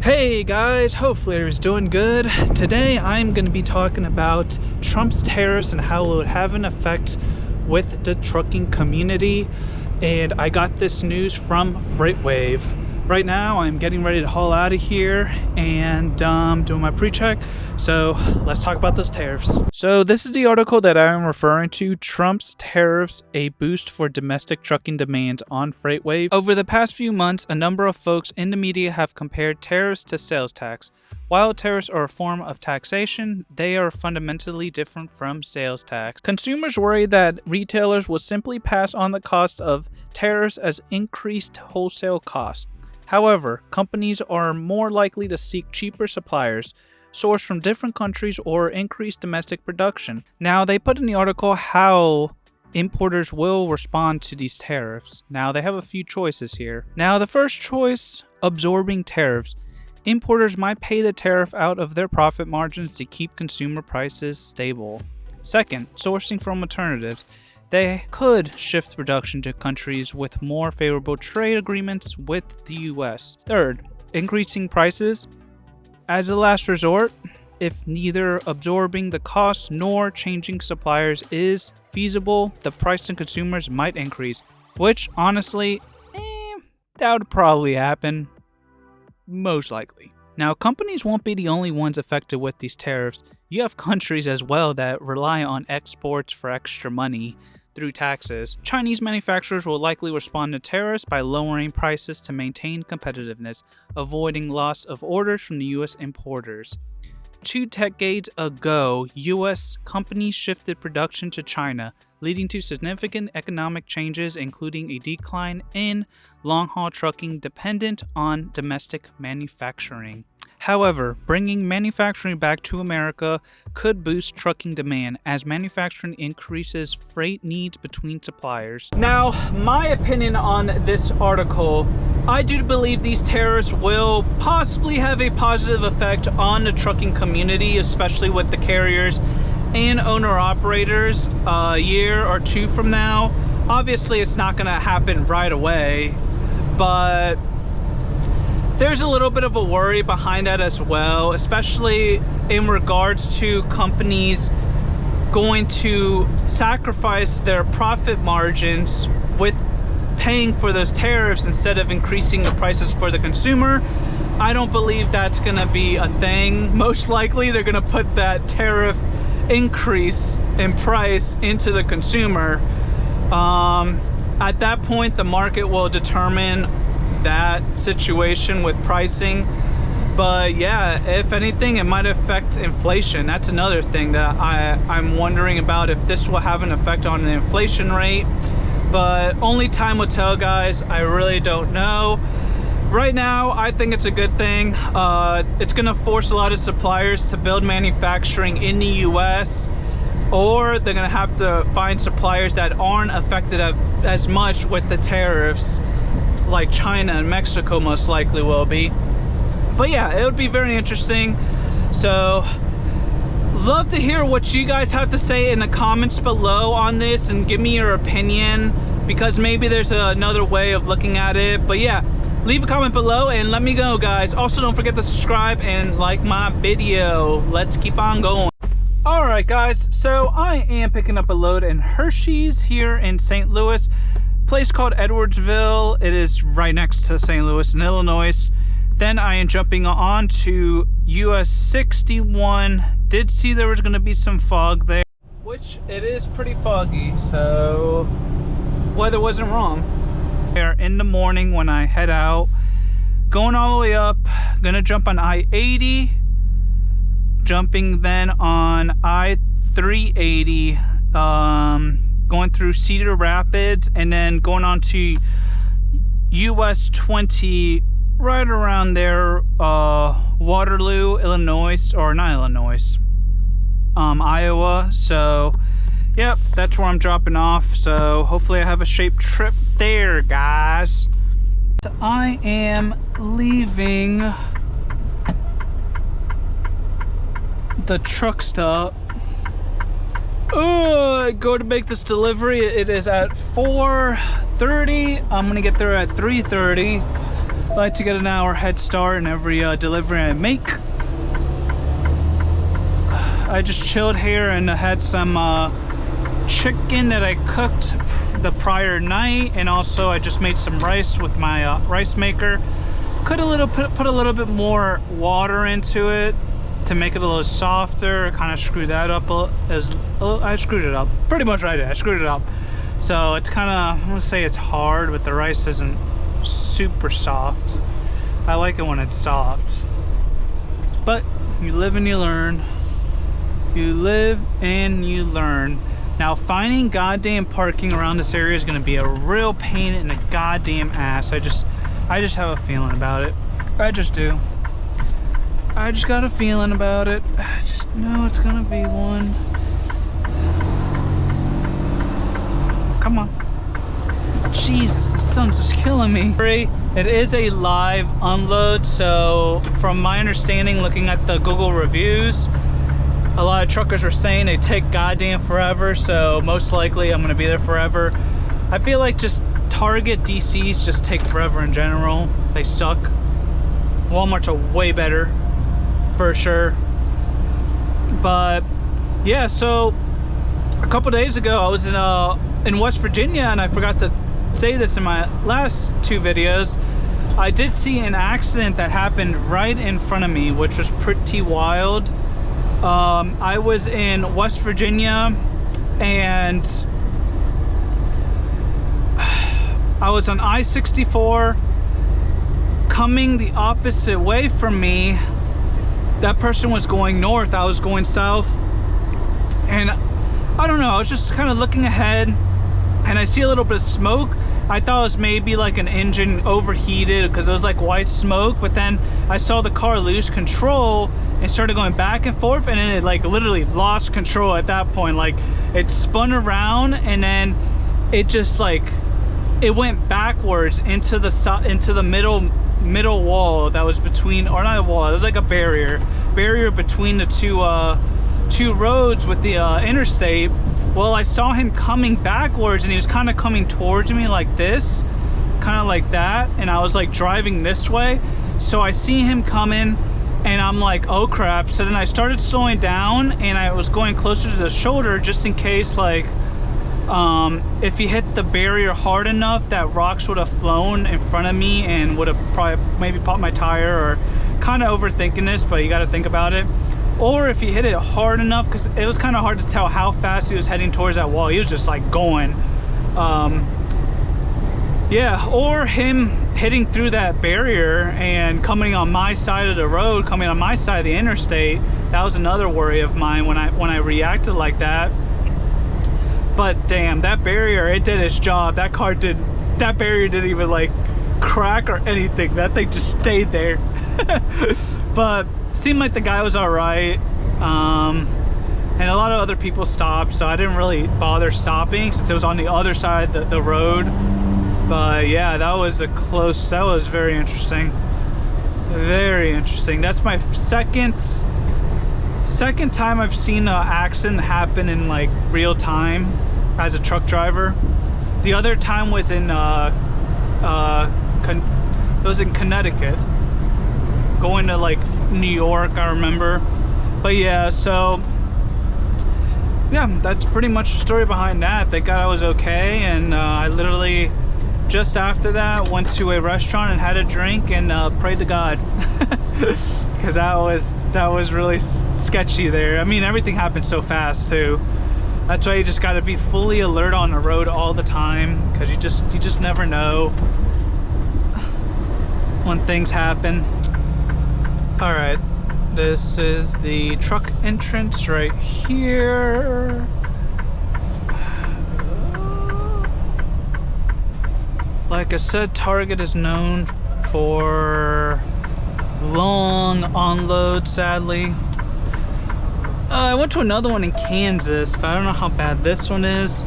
Hey guys, hopefully everyone's doing good. Today I'm going to be talking about Trump's tariffs and how it would have an effect with the trucking community. And I got this news from Freightwave. Right now I'm getting ready to haul out of here and doing my pre-check. So let's talk about those tariffs. So this is the article that I'm referring to, Trump's tariffs, a boost for domestic trucking demand on Freightwave. Over the past few months, a number of folks in the media have compared tariffs to sales tax. While tariffs are a form of taxation, they are fundamentally different from sales tax. Consumers worry that retailers will simply pass on the cost of tariffs as increased wholesale costs. However, companies are more likely to seek cheaper suppliers, sourced from different countries, or increase domestic production. Now, they put in the article how importers will respond to these tariffs. Now, they have a few choices here. Now, the first choice, absorbing tariffs. Importers might pay the tariff out of their profit margins to keep consumer prices stable. Second, sourcing from alternatives. They could shift production to countries with more favorable trade agreements with the US. Third, increasing prices. As a last resort, if neither absorbing the costs nor changing suppliers is feasible, the price to consumers might increase, which honestly, that would probably happen, most likely. Now, companies won't be the only ones affected with these tariffs. You have countries as well that rely on exports for extra money through taxes. Chinese manufacturers will likely respond to tariffs by lowering prices to maintain competitiveness, avoiding loss of orders from the US importers. 2 decades ago, US companies shifted production to China, leading to significant economic changes, including a decline in long-haul trucking dependent on domestic manufacturing. However, bringing manufacturing back to America could boost trucking demand as manufacturing increases freight needs between suppliers. Now, my opinion on this article, I do believe these tariffs will possibly have a positive effect on the trucking community, especially with the carriers and owner-operators a year or two from now. Obviously, it's not going to happen right away, but there's a little bit of a worry behind that as well, especially in regards to companies going to sacrifice their profit margins with paying for those tariffs instead of increasing the prices for the consumer. I don't believe that's going to be a thing. Most likely they're going to put that tariff increase in price into the consumer. At that point, the market will determine that situation with pricing. But yeah, if anything, it might affect inflation. That's another thing that I'm wondering about, if this will have an effect on the inflation rate. But only time will tell, guys. I really don't know. Right now, I think it's a good thing. It's gonna force a lot of suppliers to build manufacturing in the US, or they're gonna have to find suppliers that aren't affected as much with the tariffs, like China and Mexico most likely will be. But yeah, it would be very interesting. So love to hear what you guys have to say in the comments below on this, and give me your opinion, because maybe there's another way of looking at it. But yeah, leave a comment below and let me know, guys. Also, don't forget to subscribe and like my video. Let's keep on going. All right, guys, so I am picking up a load in Hershey's here in St. Louis, place called Edwardsville. It is right next to St. Louis in Illinois. Then I am jumping on to US 61. Did see there was going to be some fog there, which it is pretty foggy, so weather wasn't wrong. In the morning when I head out, going all the way up, gonna jump on I-80, jumping then on I-380, going through Cedar Rapids, and then going on to US 20 right around there, Waterloo, Illinois, or not Illinois, Iowa. So yep, that's where I'm dropping off. So hopefully I have a safe trip there, guys. So I am leaving the truck stop. I go to make this delivery. It is at 4:30. I'm gonna get there at 3:30. like to get an hour head start in every delivery I make. I just chilled here and had some chicken that I cooked the prior night, and also I just made some rice with my rice maker. Put a little bit more water into it to make it a little softer. Kind of screwed that up I screwed it up pretty much right there. I screwed it up, so it's kind of, I'm gonna say it's hard, but the rice isn't super soft. I like it when it's soft, but you live and you learn. You live and you learn. Now, finding goddamn parking around this area is going to be a real pain in the goddamn ass. I just have a feeling about it. I just do. I just got a feeling about it. I just know it's going to be one. Come on. Jesus, the sun's just killing me. It is a live unload, so from my understanding, looking at the Google reviews, a lot of truckers are saying they take goddamn forever, so most likely I'm gonna be there forever. I feel like just Target DCs just take forever in general. They suck. Walmart's are way better, for sure. But yeah, so a couple days ago I was in West Virginia, and I forgot to say this in my last two videos. I did see an accident that happened right in front of me, which was pretty wild. I was in West Virginia, and I was on I-64 coming the opposite way from me. That person was going north, I was going south, and I don't know, I was just kind of looking ahead, and I see a little bit of smoke. I thought it was maybe like an engine overheated because it was like white smoke, but then I saw the car lose control and started going back and forth, and then it like literally lost control at that point. Like it spun around, and then it just like, it went backwards into the middle wall that was between, or not a wall, it was like a barrier between the two roads with the interstate. Well, I saw him coming backwards, and he was kind of coming towards me like this, kind of like that, and I was like driving this way, so I see him coming, and I'm like, oh crap. So then I started slowing down, and I was going closer to the shoulder just in case, like, if he hit the barrier hard enough, that rocks would have flown in front of me and would have probably maybe popped my tire, or kind of overthinking this, but you got to think about it. Or if he hit it hard enough, because it was kind of hard to tell how fast he was heading towards that wall. He was just like going. Yeah, or him hitting through that barrier and coming on my side of the road, coming on my side of the interstate. That was another worry of mine when I reacted like that. But damn, that barrier, it did its job. That barrier didn't even like crack or anything. That thing just stayed there. But seemed like the guy was all right, and a lot of other people stopped, so I didn't really bother stopping since it was on the other side of the road. But yeah, that was very interesting. Very interesting. That's my second time I've seen an accident happen in like real time as a truck driver. The other time was in Connecticut, going to like New York, I remember. But yeah, so yeah, that's pretty much the story behind that. Thank God I was okay, and I literally just after that went to a restaurant and had a drink and prayed to God. Because that was really sketchy there. I mean, everything happened so fast too. That's why you just got to be fully alert on the road all the time, because you just never know when things happen. All right, this is the truck entrance right here. Like I said, Target is known for long unload, sadly. I went to another one in Kansas, but I don't know how bad this one is.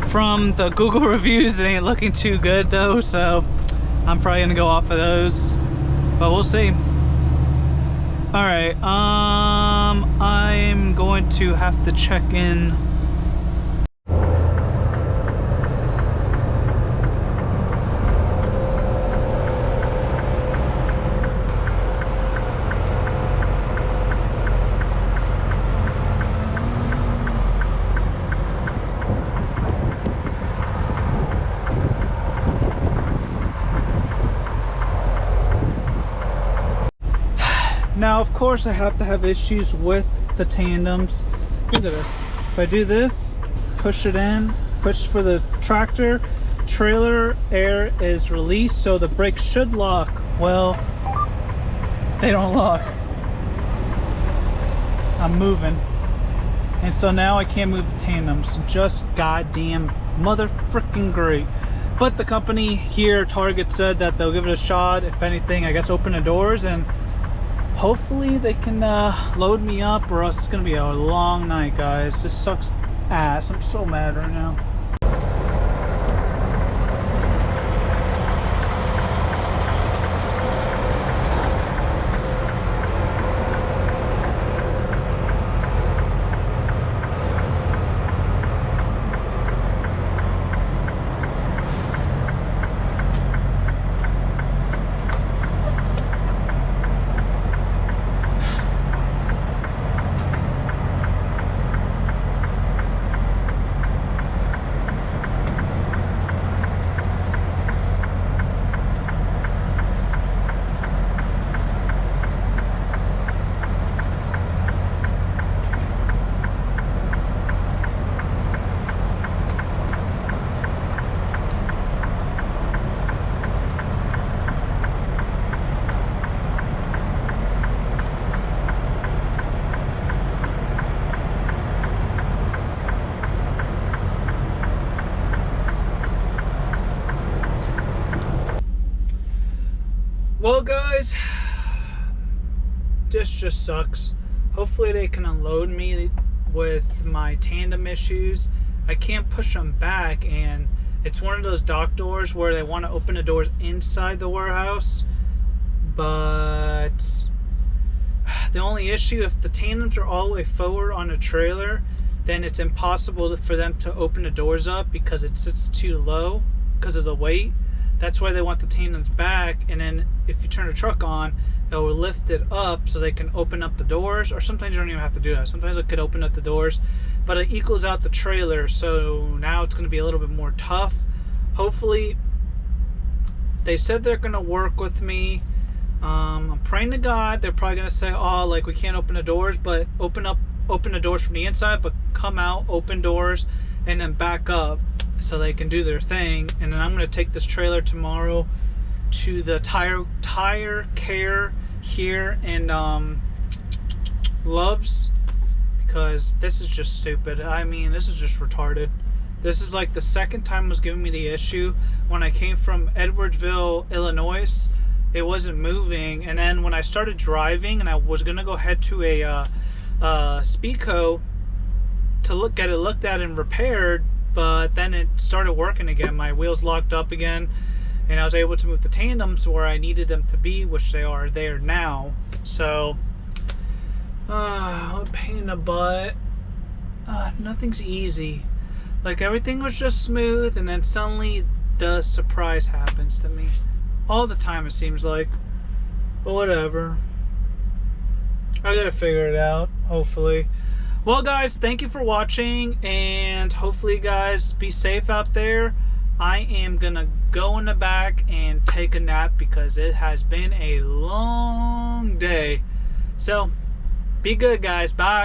From the Google reviews, it ain't looking too good though, so I'm probably gonna go off of those, but we'll see. All right, I'm going to have to check in. Now, of course, I have to have issues with the tandems. Look at this. If I do this, push it in, push for the tractor, trailer air is released, so the brakes should lock. Well, they don't lock. I'm moving. And so now I can't move the tandems. Just goddamn mother freaking great. But the company here, Target, said that they'll give it a shot. If anything, I guess open the doors and hopefully they can load me up, or else it's gonna be a long night, guys. This sucks ass. I'm so mad right now. Well, guys, this just sucks. Hopefully they can unload me with my tandem issues. I can't push them back, and it's one of those dock doors where they want to open the doors inside the warehouse, but the only issue, if the tandems are all the way forward on a trailer, then it's impossible for them to open the doors up because it sits too low because of the weight. That's why they want the tandems back, and then if you turn the truck on, it will lift it up so they can open up the doors, or sometimes you don't even have to do that. Sometimes it could open up the doors, but it equals out the trailer, so now it's going to be a little bit more tough. Hopefully, they said they're going to work with me. I'm praying to God they're probably going to say, oh, like, we can't open the doors, but open the doors from the inside, but come out, open doors, and then back up so they can do their thing. And then I'm going to take this trailer tomorrow to the tire care here in Loves, because this is just stupid. I mean, this is just retarded. This is like the second time it was giving me the issue. When I came from Edwardsville, Illinois, it wasn't moving, and then when I started driving and I was gonna go head to a Speedco to get it looked at and repaired, but then it started working again. My wheels locked up again, and I was able to move the tandems where I needed them to be, which they are there now. So a pain in the butt. Nothing's easy. Like, everything was just smooth, and then suddenly the surprise happens to me. All the time, it seems like. But whatever. I gotta figure it out, hopefully. Well, guys, thank you for watching, and hopefully, guys, be safe out there. I am gonna go in the back and take a nap because it has been a long day. So, be good, guys. Bye.